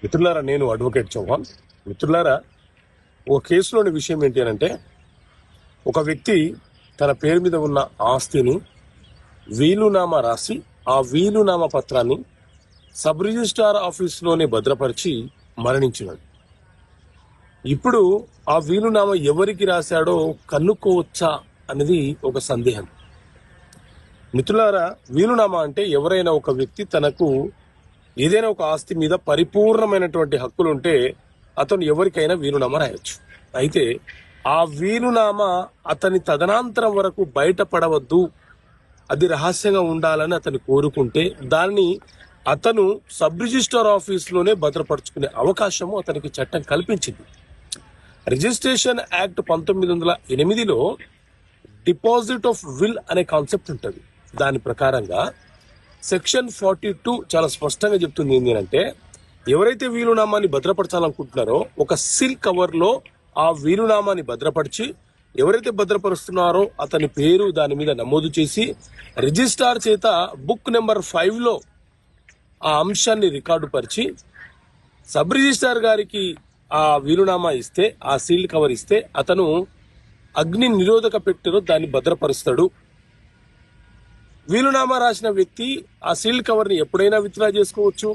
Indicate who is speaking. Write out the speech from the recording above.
Speaker 1: మిత్రులారా, నేను అడ్వకేట్ చౌహాన్. మిత్రులారా, ఓ కేసులోని విషయం ఏంటి అంటే, ఒక వ్యక్తి తన పేరు మీద ఉన్న ఆస్తిని వీలునామా రాసి ఆ వీలునామా పత్రాన్ని సబ్ రిజిస్ట్రార్ ఆఫీసులోనే భద్రపరిచి మరణించినాడు. ఇప్పుడు ఆ వీలునామా ఎవరికి రాశాడో కనుక్కోవచ్చా అనేది ఒక సందేహం. మిత్రులారా, వీలునామా అంటే ఎవరైనా ఒక వ్యక్తి తనకు ఏదైనా ఒక ఆస్తి మీద పరిపూర్ణమైనటువంటి హక్కులుంటే అతను ఎవరికైనా వీలునామా రాయొచ్చు. అయితే ఆ వీలునామా అతని తదనంతరం వరకు బయటపడవద్దు, అది రహస్యంగా ఉండాలని అతను కోరుకుంటే దాన్ని అతను సబ్ రిజిస్ట్రార్ ఆఫీసులోనే భద్రపరుచుకునే అవకాశము అతనికి చట్టం కల్పించింది. రిజిస్ట్రేషన్ యాక్ట్ 1908లో డిపాజిట్ ఆఫ్ విల్ అనే కాన్సెప్ట్ ఉంటుంది. దాని ప్రకారంగా సెక్షన్ 42 చాలా స్పష్టంగా చెప్తుంది ఏంటి అంటే, ఎవరైతే వీలునామాని భద్రపరచాలనుకుంటున్నారో ఒక సీల్ కవర్ లో ఆ వీలునామాని భద్రపరిచి ఎవరైతే భద్రపరుస్తున్నారో అతని పేరు దాని మీద నమోదు చేసి రిజిస్ట్రార్ చేత బుక్ నెంబర్ 5 లో ఆ అంశాన్ని రికార్డు పరిచి సబ్ రిజిస్ట్రార్ గారికి ఆ వీలునామా ఇస్తే, ఆ సీల్ కవర్ ఇస్తే అతను అగ్ని నిరోధక పెట్టెలో దాన్ని భద్రపరుస్తాడు. వీలునామా రాసిన వ్యక్తి ఆ సీల్ కవర్ ని ఎప్పుడైనా విత్డ్రా చేసుకోవచ్చు.